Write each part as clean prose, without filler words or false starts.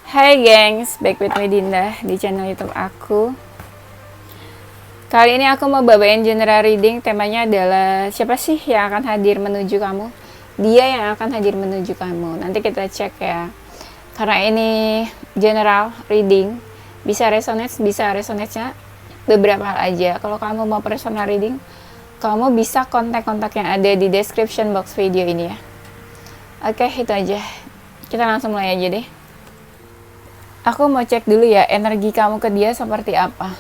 Hai gengs, back with me Dinda di channel YouTube aku. Kali ini aku mau bawain general reading. Temanya adalah siapa sih yang akan hadir menuju kamu? Dia yang akan hadir menuju kamu. Nanti kita cek ya. Karena ini general reading, bisa resonate-nya beberapa hal aja. Kalau kamu mau personal reading, kamu bisa kontak-kontak yang ada di description box video ini ya. Oke, itu aja. Kita langsung mulai aja deh. Aku mau cek dulu ya energi kamu ke dia seperti apa.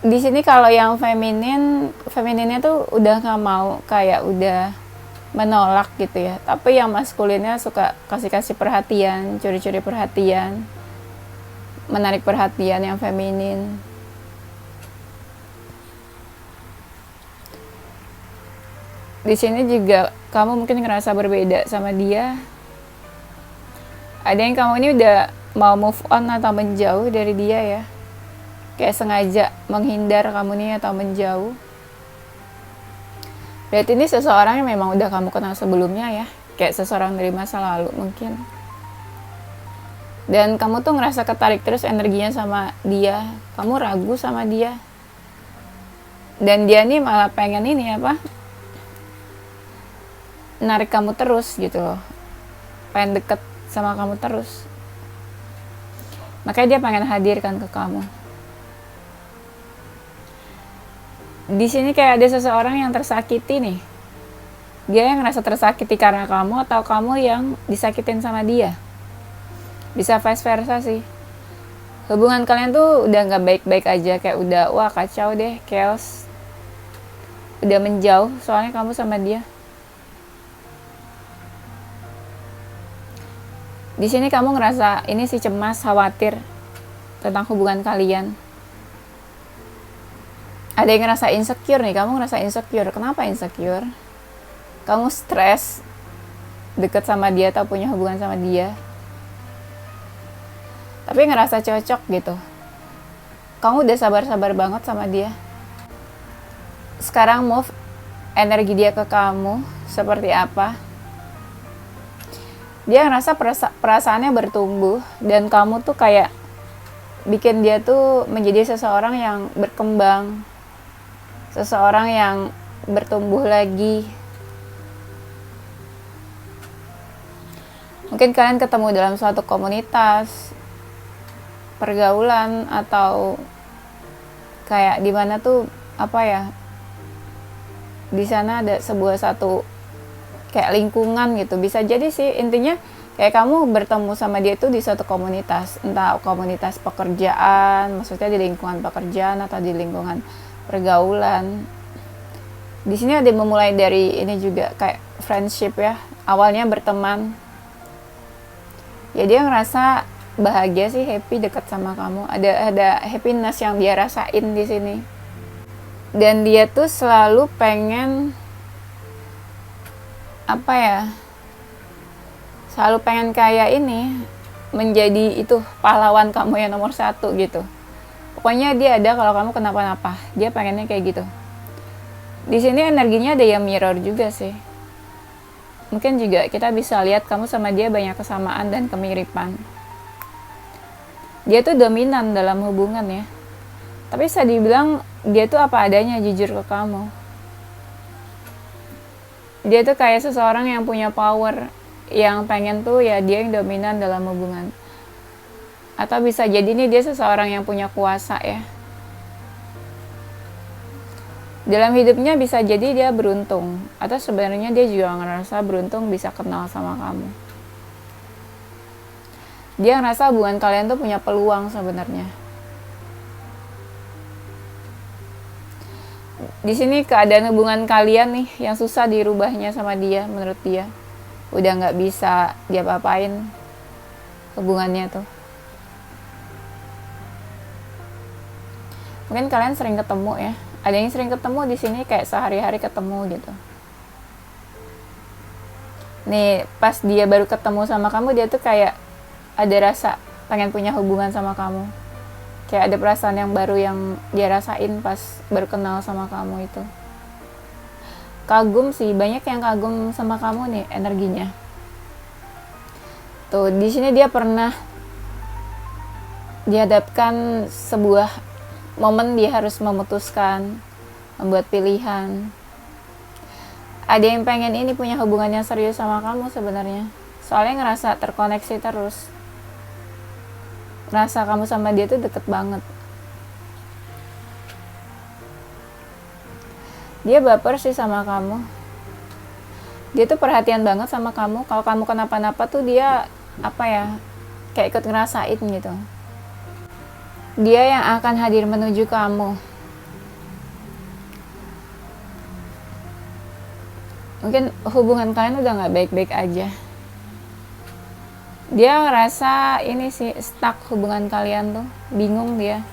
Di sini kalau yang femininnya tuh udah nggak mau, kayak udah menolak gitu ya. Tapi yang maskulinnya suka kasih perhatian, curi-curi perhatian, menarik perhatian yang feminin. Di sini juga kamu mungkin ngerasa berbeda sama dia. Ada yang kamu ini udah mau move on atau menjauh dari dia ya. Kayak sengaja menghindar kamu nih atau menjauh. Berarti ini seseorang yang memang udah kamu kenal sebelumnya ya. Kayak seseorang dari masa lalu mungkin. Dan kamu tuh ngerasa ketarik terus energinya sama dia. Kamu ragu sama dia. Dan dia nih malah pengen ini apa? Narik kamu terus gitu loh, pengen deket sama kamu terus, makanya dia pengen hadirkan ke kamu. Di sini kayak ada seseorang yang tersakiti nih, dia yang ngerasa tersakiti karena kamu atau kamu yang disakitin sama dia, bisa vice versa sih. Hubungan kalian tuh udah nggak baik-baik aja, kayak udah wah kacau deh, chaos, udah menjauh soalnya kamu sama dia. Di sini kamu ngerasa ini sih cemas, khawatir tentang hubungan kalian. Ada yang ngerasa insecure nih, kamu ngerasa insecure. Kenapa insecure? Kamu stres deket sama dia atau punya hubungan sama dia. Tapi ngerasa cocok gitu. Kamu udah sabar-sabar banget sama dia. Sekarang move energi dia ke kamu seperti apa? Dia ngerasa perasaannya bertumbuh dan kamu tuh kayak bikin dia tuh menjadi seseorang yang berkembang, seseorang yang bertumbuh lagi. Mungkin kalian ketemu dalam suatu komunitas, pergaulan, atau kayak di mana tuh apa ya, di sana ada sebuah satu kayak lingkungan gitu. Bisa jadi sih intinya kayak kamu bertemu sama dia itu di suatu komunitas, entah komunitas pekerjaan, maksudnya di lingkungan pekerjaan atau di lingkungan pergaulan. Di sini ada memulai dari ini juga kayak friendship ya, awalnya berteman ya, dia ngerasa bahagia sih, happy dekat sama kamu, ada happiness yang dia rasain di sini. Dan dia tuh selalu pengen apa ya, selalu pengen kayak ini, menjadi itu pahlawan kamu yang nomor satu gitu. Pokoknya dia ada kalau kamu kenapa-napa, dia pengennya kayak gitu. Di sini energinya ada yang mirror juga sih. Mungkin juga kita bisa lihat kamu sama dia banyak kesamaan dan kemiripan. Dia tuh dominan dalam hubungan ya, tapi bisa dibilang dia tuh apa adanya, jujur ke kamu. Dia tuh kayak seseorang yang punya power, yang pengen tuh ya dia yang dominan dalam hubungan. Atau bisa jadi nih dia seseorang yang punya kuasa ya. Dalam hidupnya bisa jadi dia beruntung, atau sebenarnya dia juga ngerasa beruntung bisa kenal sama kamu. Dia ngerasa hubungan kalian tuh punya peluang sebenarnya. Di sini keadaan hubungan kalian nih yang susah dirubahnya sama dia, menurut dia udah nggak bisa dia apa-apain hubungannya tuh. Mungkin kalian sering ketemu ya, ada yang sering ketemu di sini kayak sehari-hari ketemu gitu. Nih pas dia baru ketemu sama kamu, dia tuh kayak ada rasa pengen punya hubungan sama kamu. Kayak ada perasaan yang baru yang dia rasain pas baru kenal sama kamu itu. Kagum sih, banyak yang kagum sama kamu nih energinya. Tuh, di sini dia pernah dihadapkan sebuah momen dia harus memutuskan, membuat pilihan. Ada yang pengen ini punya hubungan yang serius sama kamu sebenarnya. Soalnya ngerasa terkoneksi terus. Ngerasa kamu sama dia tuh deket banget. Dia baper sih sama kamu. Dia tuh perhatian banget sama kamu. Kalau kamu kenapa-napa tuh dia kayak ikut ngerasain gitu. Dia yang akan hadir menuju kamu. Mungkin hubungan kalian udah gak baik-baik aja. Dia ngerasa ini sih, stuck hubungan kalian tuh. Bingung dia.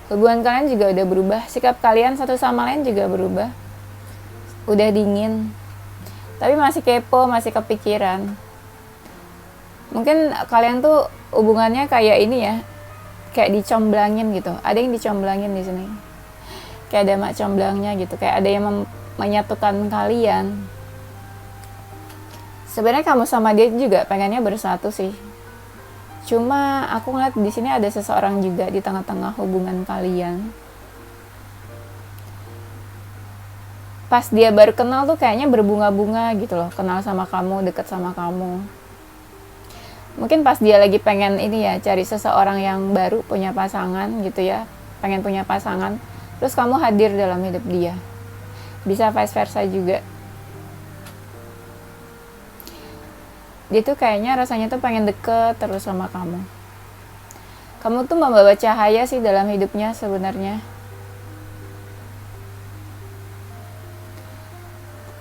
Hubungan kalian juga udah berubah. Sikap kalian satu sama lain juga berubah. Udah dingin. Tapi masih kepo, masih kepikiran. Mungkin kalian tuh hubungannya kayak ini ya. Kayak dicomblangin gitu. Ada yang dicomblangin di sini. Kayak ada mak comblangnya gitu. Kayak ada yang menyatukan kalian. Sebenarnya kamu sama dia juga pengennya bersatu sih. Cuma aku ngeliat di sini ada seseorang juga di tengah-tengah hubungan kalian. Pas dia baru kenal tuh kayaknya berbunga-bunga gitu loh, kenal sama kamu, deket sama kamu. Mungkin pas dia lagi pengen ini ya, cari seseorang yang baru, punya pasangan gitu ya, pengen punya pasangan, terus kamu hadir dalam hidup dia. Bisa vice versa juga. Dia tuh kayaknya rasanya tuh pengen deket terus sama kamu. Kamu tuh membawa cahaya sih dalam hidupnya sebenarnya.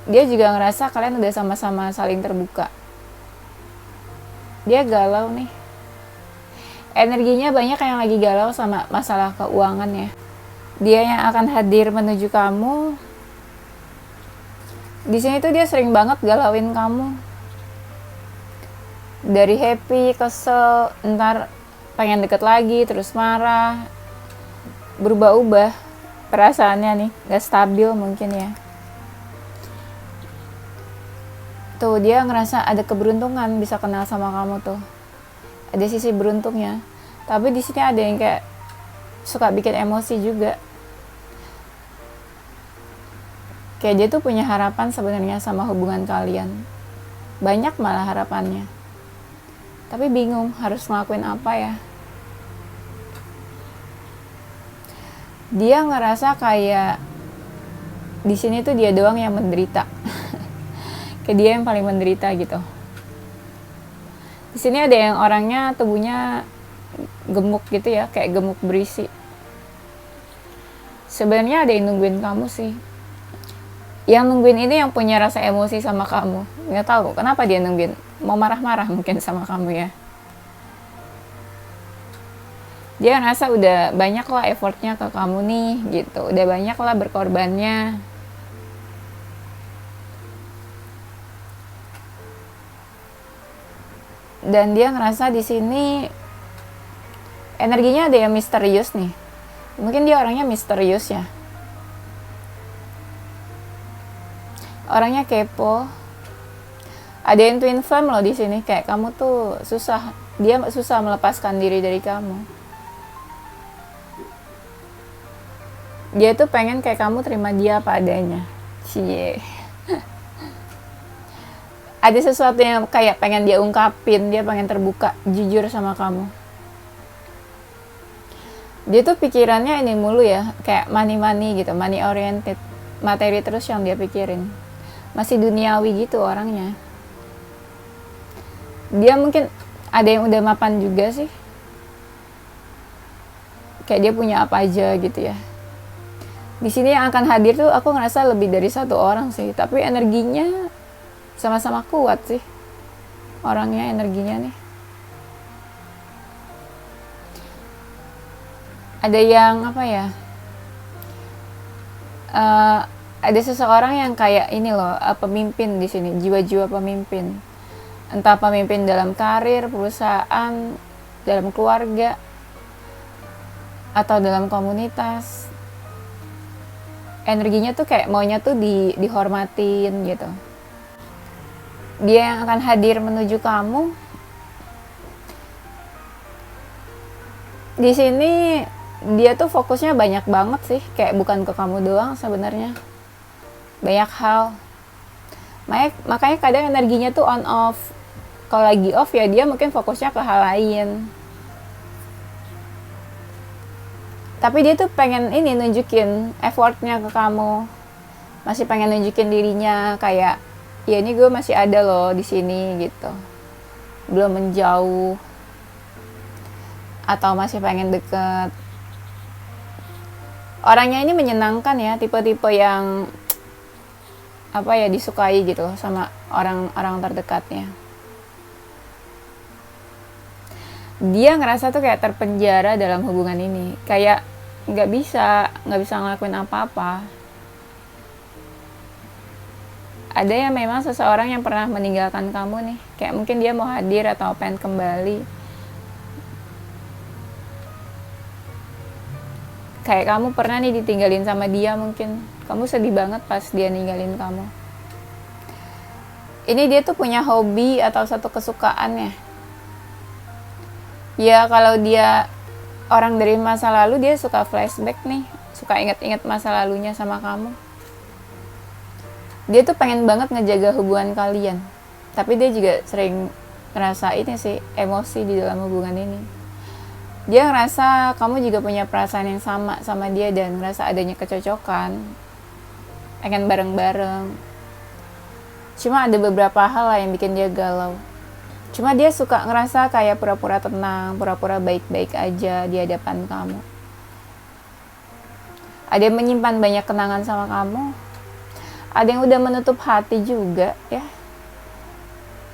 Dia juga ngerasa kalian udah sama-sama saling terbuka. Dia galau nih. Energinya banyak yang lagi galau sama masalah keuangan ya. Dia yang akan hadir menuju kamu. Di sini tuh dia sering banget galauin kamu. Dari happy, kesel, ntar pengen deket lagi, terus marah, berubah-ubah perasaannya nih, gak stabil mungkin ya. Tuh dia ngerasa ada keberuntungan bisa kenal sama kamu tuh, ada sisi beruntungnya. Tapi di sini ada yang kayak suka bikin emosi juga. Kayak dia tuh punya harapan sebenarnya sama hubungan kalian, banyak malah harapannya. Tapi bingung harus ngelakuin apa ya. Dia ngerasa kayak di sini tuh dia doang yang menderita. Kayak dia yang paling menderita gitu. Di sini ada yang orangnya tubuhnya gemuk gitu ya, kayak gemuk berisi. Sebenarnya ada yang nungguin kamu sih. Yang nungguin ini yang punya rasa emosi sama kamu. Nggak tahu kenapa dia nungguin. Mau marah-marah mungkin sama kamu ya. Dia ngerasa udah banyak lah effortnya ke kamu nih gitu. Udah banyak lah berkorbannya. Dan dia ngerasa di sini energinya ada yang misterius nih. Mungkin dia orangnya misterius ya. Orangnya kepo. Ada yang twin flame loh di sini, kayak kamu tuh dia susah melepaskan diri dari kamu. Dia tuh pengen kayak kamu terima dia apa adanya. Cie. Ada sesuatu yang kayak pengen dia ungkapin, dia pengen terbuka, jujur sama kamu. Dia tuh pikirannya ini mulu ya, kayak money gitu, money oriented. Materi terus yang dia pikirin. Masih duniawi gitu orangnya. Dia mungkin ada yang udah mapan juga sih. Kayak dia punya apa aja gitu ya. Di sini yang akan hadir tuh aku ngerasa lebih dari satu orang sih. Tapi energinya sama-sama kuat sih. Orangnya, energinya nih. Ada yang ada seseorang yang kayak ini loh, pemimpin di sini, jiwa-jiwa pemimpin. Entah pemimpin dalam karir, perusahaan, dalam keluarga, atau dalam komunitas. Energinya tuh kayak maunya tuh dihormatin gitu. dia yang akan hadir menuju kamu. Di sini dia tuh fokusnya banyak banget sih, kayak bukan ke kamu doang sebenarnya, banyak hal. Makanya kadang energinya tuh on off. Kalau lagi off ya dia mungkin fokusnya ke hal lain. Tapi dia tuh pengen ini nunjukin effortnya ke kamu, masih pengen nunjukin dirinya kayak ya ini gue masih ada loh di sini gitu, belum menjauh, atau masih pengen deket. Orangnya ini menyenangkan ya, tipe-tipe yang apa ya, disukai gitu sama orang-orang terdekatnya. Dia ngerasa tuh kayak terpenjara dalam hubungan ini, kayak nggak bisa ngelakuin apa-apa. Ada yang memang seseorang yang pernah meninggalkan kamu nih, kayak mungkin dia mau hadir atau pengen kembali. Kayak kamu pernah nih ditinggalin sama dia, mungkin kamu sedih banget pas dia ninggalin kamu. Ini dia tuh punya hobi atau satu kesukaan ya. Ya kalau dia orang dari masa lalu, dia suka flashback nih, suka ingat-ingat masa lalunya sama kamu. Dia tuh pengen banget ngejaga hubungan kalian, tapi dia juga sering ngerasa ini sih, emosi di dalam hubungan ini. Dia ngerasa kamu juga punya perasaan yang sama dia dan ngerasa adanya kecocokan, pengen bareng-bareng. Cuma ada beberapa hal lah yang bikin dia galau. Cuma dia suka ngerasa kayak pura-pura tenang, pura-pura baik-baik aja di hadapan kamu. Ada yang menyimpan banyak kenangan sama kamu, ada yang udah menutup hati juga ya,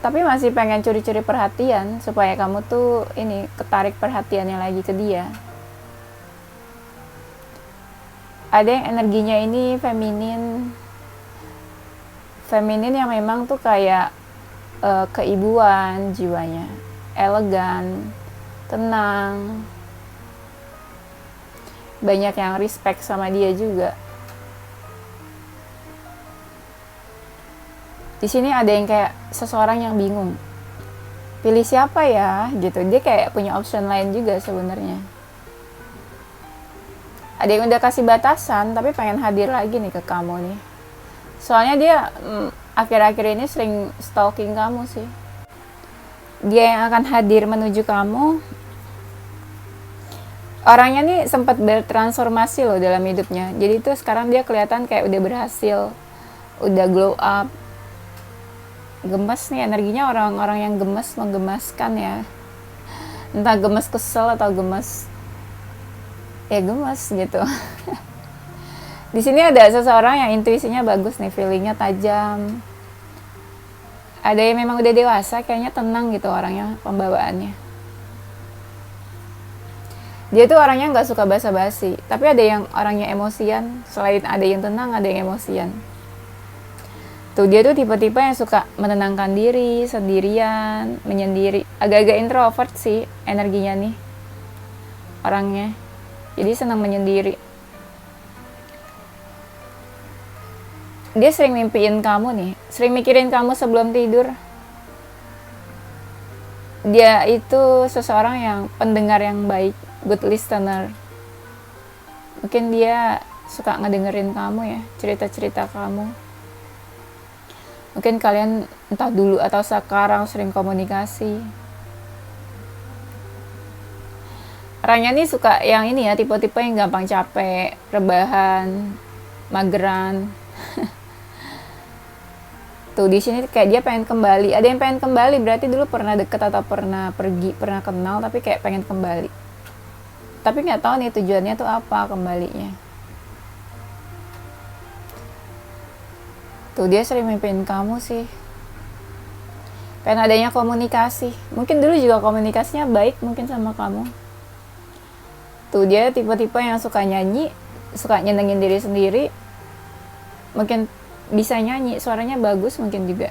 tapi masih pengen curi-curi perhatian supaya kamu tuh ini ketarik perhatiannya lagi ke dia. Ada yang energinya ini feminin yang memang tuh kayak keibuan jiwanya, elegan, tenang, banyak yang respect sama dia juga. Di sini ada yang kayak seseorang yang bingung, pilih siapa ya gitu. Dia kayak punya option lain juga sebenarnya. Ada yang udah kasih batasan tapi pengen hadir lagi nih ke kamu nih. Soalnya dia akhir-akhir ini sering stalking kamu sih. Dia yang akan hadir menuju kamu. Orangnya nih sempat bertransformasi loh dalam hidupnya. Jadi tuh sekarang dia kelihatan kayak udah berhasil, udah glow up. Gemes nih energinya, orang-orang yang gemes, menggemaskan ya. Entah gemes kesel atau gemes ya gemes gitu. Di sini ada seseorang yang intuisinya bagus nih, feelingnya tajam. Ada yang memang udah dewasa, kayaknya tenang gitu orangnya, pembawaannya. Dia tuh orangnya nggak suka basa-basi, tapi ada yang orangnya emosian. Selain ada yang tenang, ada yang emosian. Tuh dia tuh tipe-tipe yang suka menenangkan diri, sendirian, menyendiri. Agak-agak introvert sih energinya nih orangnya. Jadi senang menyendiri. Dia sering mimpiin kamu nih, sering mikirin kamu sebelum tidur. Dia itu seseorang yang pendengar yang baik, good listener. Mungkin dia suka ngedengerin kamu ya, cerita-cerita kamu. Mungkin kalian entah dulu atau sekarang sering komunikasi. Orangnya nih suka yang ini ya, tipe-tipe yang gampang capek, rebahan, mageran. Tuh di sini kayak dia pengen kembali. Ada yang pengen kembali, berarti dulu pernah deket atau pernah pergi, pernah kenal, tapi kayak pengen kembali. Tapi nggak tahu nih tujuannya tuh apa kembalinya. Tuh dia sering mimpiin kamu sih. Pengen adanya komunikasi. Mungkin dulu juga komunikasinya baik mungkin sama kamu. Tuh dia tipe-tipe yang suka nyanyi, suka nyenengin diri sendiri. Mungkin bisa nyanyi, suaranya bagus mungkin juga.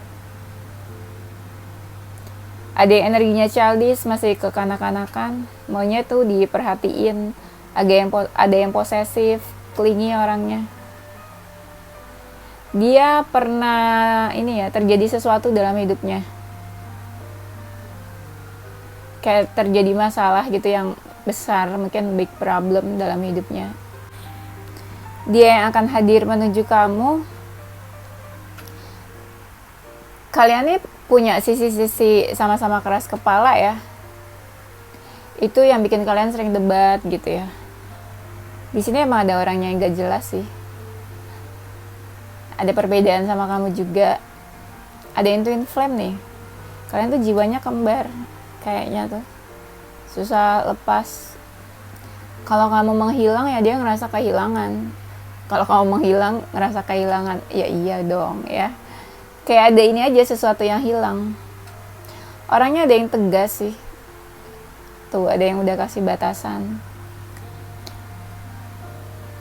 Ada yang energinya childish, masih kekanak-kanakan, maunya tuh diperhatiin. Ada yang posesif, clingy orangnya. dia pernah ini ya, terjadi sesuatu dalam hidupnya, kayak terjadi masalah gitu yang besar, mungkin big problem dalam hidupnya. Dia yang akan hadir menuju kamu. Kalian nih punya sisi-sisi sama-sama keras kepala ya. Itu yang bikin kalian sering debat gitu ya. Di sini emang ada orangnya yang gak jelas sih. Ada perbedaan sama kamu juga. Ada yang twin flame nih. Kalian tuh jiwanya kembar kayaknya tuh. Susah lepas. Kalau kamu menghilang ya dia ngerasa kehilangan. Kalau kamu menghilang ngerasa kehilangan, ya iya dong ya. Kayak ada ini aja, sesuatu yang hilang. Orangnya ada yang tegas sih. Tuh ada yang udah kasih batasan.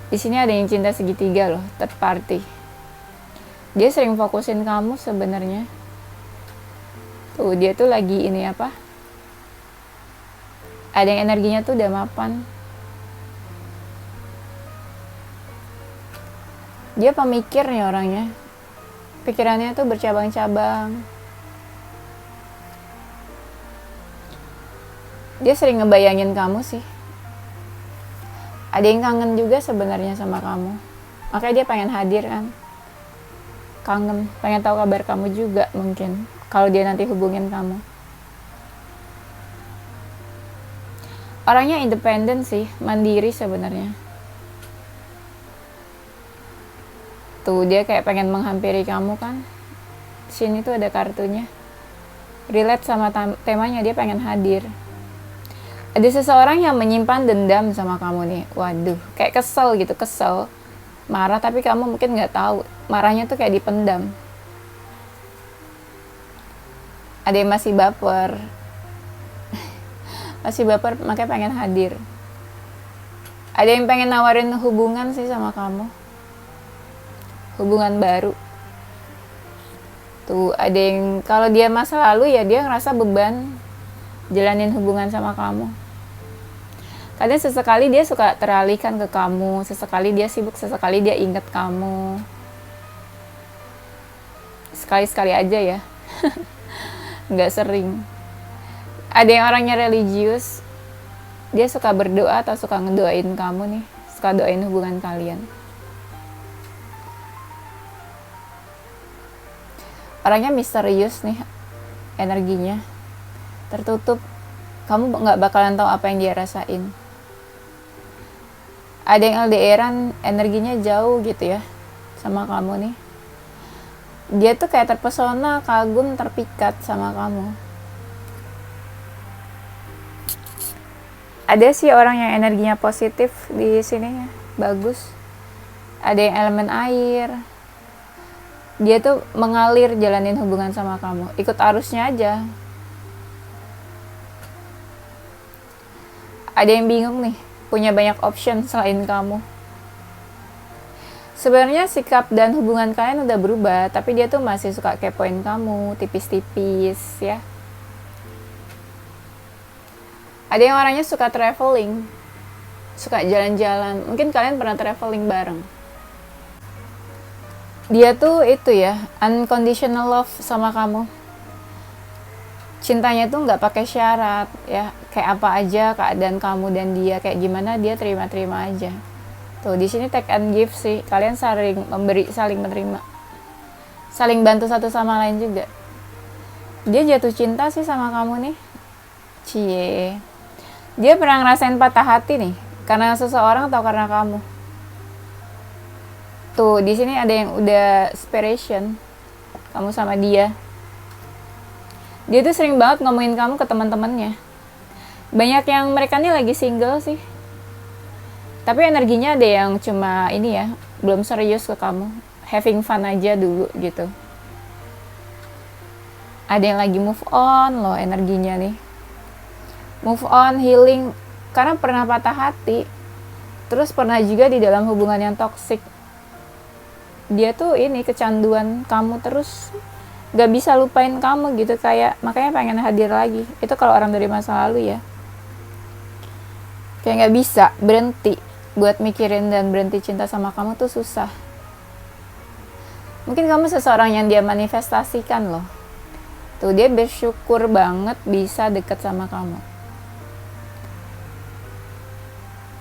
Di sini ada yang cinta segitiga loh, third party. Dia sering fokusin kamu sebenarnya. Tuh dia tuh lagi ini apa? Ada yang energinya tuh udah mapan. Dia pemikir nih orangnya. Pikirannya tuh bercabang-cabang. Dia sering ngebayangin kamu sih. Ada yang kangen juga sebenarnya sama kamu. Makanya dia pengen hadir kan. Kangen, pengen tahu kabar kamu juga mungkin. Kalau dia nanti hubungin kamu. Orangnya independen sih, mandiri sebenarnya. Tuh dia kayak pengen menghampiri kamu kan. Sini tuh ada kartunya. Relate sama temanya, dia pengen hadir. Ada seseorang yang menyimpan dendam sama kamu nih. Waduh, kayak kesel gitu, kesel. Marah tapi kamu mungkin gak tahu. Marahnya tuh kayak dipendam. Ada yang masih baper. Masih baper makanya pengen hadir. Ada yang pengen nawarin hubungan sih sama kamu. Hubungan baru. Tuh ada yang, kalau dia masa lalu ya dia ngerasa beban jalanin hubungan sama kamu. Kadang sesekali dia suka teralihkan ke kamu, sesekali dia sibuk, sesekali dia inget kamu. Sekali-sekali aja ya. Nggak sering. Ada yang orangnya religius. Dia suka berdoa atau suka ngedoain kamu nih, suka doain hubungan kalian. Orangnya misterius nih energinya, tertutup, kamu nggak bakalan tahu apa yang dia rasain. Ada yang LDRan, energinya jauh gitu ya sama kamu nih. Dia tuh kayak terpesona, kagum, terpikat sama kamu. Ada sih orang yang energinya positif di sini ya, bagus. Ada yang elemen air. Dia tuh mengalir jalanin hubungan sama kamu, ikut arusnya aja. Ada yang bingung nih, punya banyak option selain kamu. Sebenarnya sikap dan hubungan kalian udah berubah, tapi dia tuh masih suka kepoin kamu, tipis-tipis ya. Ada yang orangnya suka traveling, suka jalan-jalan. Mungkin kalian pernah traveling bareng. Dia tuh itu ya, unconditional love sama kamu. Cintanya tuh nggak pakai syarat ya, kayak apa aja keadaan kamu dan dia kayak gimana dia terima-terima aja. Tuh di sini take and give sih, kalian saling memberi, saling menerima, saling bantu satu sama lain juga. Dia jatuh cinta sih sama kamu nih, cie. Dia pernah ngerasain patah hati nih, karena seseorang atau karena kamu. Tuh, di sini ada yang udah separation kamu sama dia. Dia tuh sering banget ngomongin kamu ke teman-temannya. Banyak yang mereka nih lagi single sih. Tapi energinya ada yang cuma ini ya, belum serius ke kamu. Having fun aja dulu gitu. Ada yang lagi move on loh energinya nih. Move on, healing, karena pernah patah hati. Terus pernah juga di dalam hubungan yang toxic. Dia tuh ini kecanduan kamu terus, gak bisa lupain kamu gitu, kayak makanya pengen hadir lagi. Itu kalau orang dari masa lalu ya, kayak gak bisa berhenti buat mikirin dan berhenti cinta sama kamu tuh susah. Mungkin kamu seseorang yang dia manifestasikan loh. Tuh, dia bersyukur banget bisa deket sama kamu.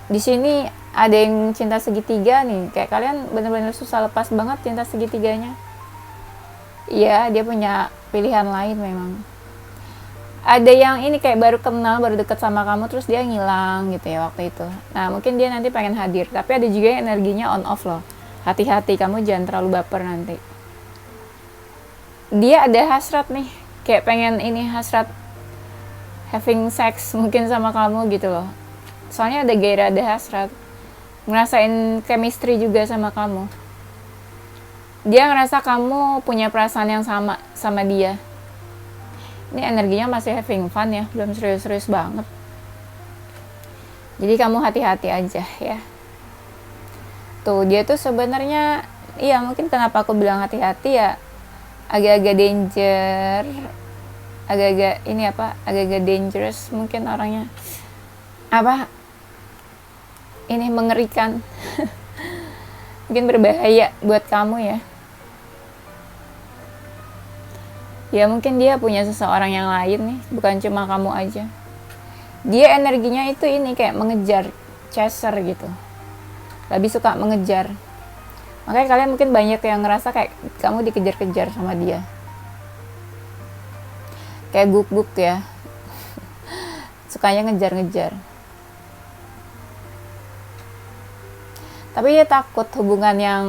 Di sini ada yang cinta segitiga nih, kayak kalian bener-bener susah lepas banget cinta segitiganya. Iya, dia punya pilihan lain memang. Ada yang ini kayak baru kenal, baru deket sama kamu, terus dia ngilang gitu ya waktu itu. Nah, mungkin dia nanti pengen hadir, tapi ada juga yang energinya on off loh. Hati-hati, kamu jangan terlalu baper nanti. Dia ada hasrat nih, kayak pengen ini, hasrat having sex mungkin sama kamu gitu loh. Soalnya ada gairah, ada hasrat, ngerasain chemistry juga sama kamu. Dia ngerasa kamu punya perasaan yang sama dia. Ini energinya masih having fun ya, belum serius-serius banget. Jadi kamu hati-hati aja ya. Tuh, dia tuh sebenarnya, iya mungkin kenapa aku bilang hati-hati ya, agak-agak danger, agak-agak dangerous mungkin orangnya. Ini mengerikan. Mungkin berbahaya buat kamu ya. Ya mungkin dia punya seseorang yang lain nih, bukan cuma kamu aja. Dia energinya itu ini kayak mengejar, chaser gitu. Lebih suka mengejar. Makanya kalian mungkin banyak yang ngerasa kayak kamu dikejar-kejar sama dia. Kayak guk-guk ya. Sukanya ngejar-ngejar. Tapi dia takut hubungan yang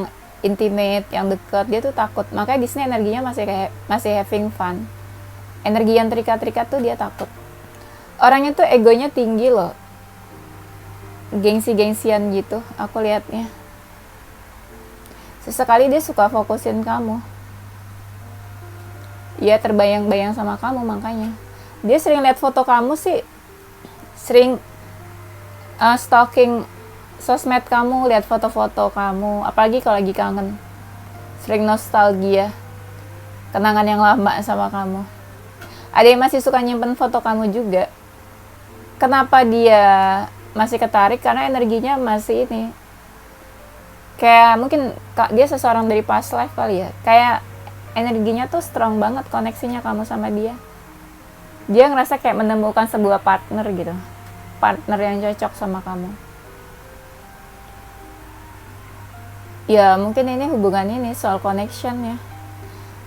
intimate, yang dekat, dia tuh takut. Makanya di sini energinya masih having fun. Energi yang terikat-terikat tuh dia takut. Orangnya tuh egonya tinggi loh. Gengsi-gengsian gitu, aku lihatnya. Sesekali dia suka fokusin kamu. Dia terbayang-bayang sama kamu, makanya dia sering lihat foto kamu sih, sering stalking sosmed kamu, lihat foto-foto kamu, apalagi kalau lagi kangen. Sering nostalgia, kenangan yang lama sama kamu. Ada yang masih suka nyimpen foto kamu juga. Kenapa dia masih ketarik? Karena energinya masih ini, kayak mungkin dia seseorang dari past life kali ya. Kayak energinya tuh strong banget, koneksinya kamu sama dia. Dia ngerasa kayak menemukan sebuah partner gitu, partner yang cocok sama kamu. Ya mungkin ini hubungan ini soal connection ya.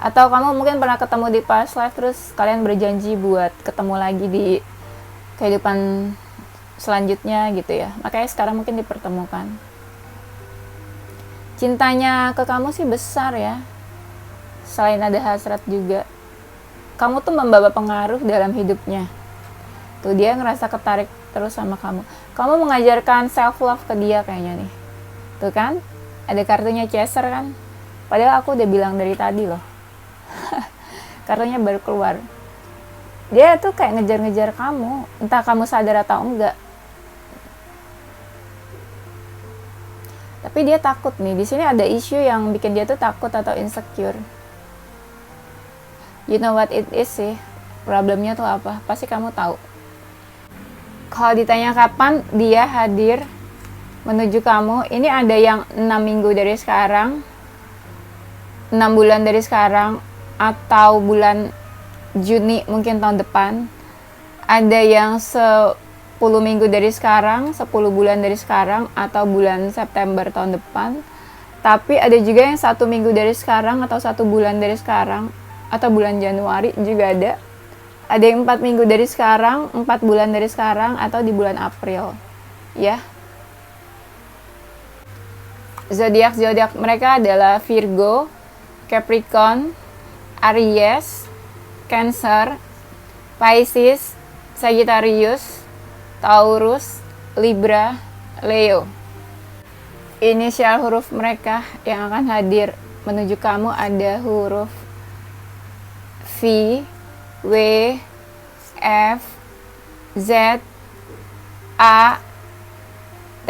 Atau kamu mungkin pernah ketemu di past life, terus kalian berjanji buat ketemu lagi di kehidupan selanjutnya gitu ya. Makanya sekarang mungkin dipertemukan. Cintanya ke kamu sih besar ya. Selain ada hasrat juga, kamu tuh membawa pengaruh dalam hidupnya. Tuh, dia ngerasa ketarik terus sama kamu. Kamu mengajarkan self love ke dia kayaknya nih. Tuh kan, ada kartunya chaser kan. Padahal aku udah bilang dari tadi loh. Kartunya baru keluar. Dia tuh kayak ngejar-ngejar kamu, entah kamu sadar atau enggak. Tapi dia takut nih. Di sini ada isu yang bikin dia tuh takut atau insecure. You know what it is sih. Problemnya tuh apa? Pasti kamu tahu. Kalau ditanya kapan dia hadir menuju kamu, ini ada yang 6 minggu dari sekarang, 6 bulan dari sekarang, atau bulan Juni mungkin tahun depan. Ada yang 10 minggu dari sekarang, 10 bulan dari sekarang, atau bulan September tahun depan. Tapi ada juga yang 1 minggu dari sekarang, atau 1 bulan dari sekarang, atau bulan Januari juga ada. Ada yang 4 minggu dari sekarang, 4 bulan dari sekarang, atau di bulan April. Ya. Zodiak mereka adalah Virgo, Capricorn, Aries, Cancer, Pisces, Sagittarius, Taurus, Libra, Leo. Inisial huruf mereka yang akan hadir menuju kamu ada huruf V, W, F, Z, A, T,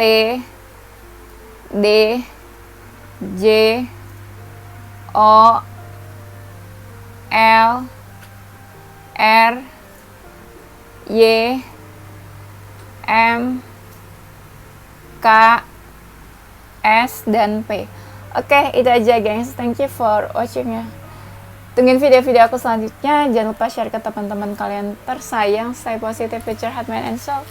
D, J, O, L, R, Y, M, K, S, dan P. Oke, itu aja gengs. Thank you for watching ya. Tungguin video-video aku selanjutnya. Jangan lupa share ke teman-teman kalian tersayang. Stay positive with your heart, mind, and soul.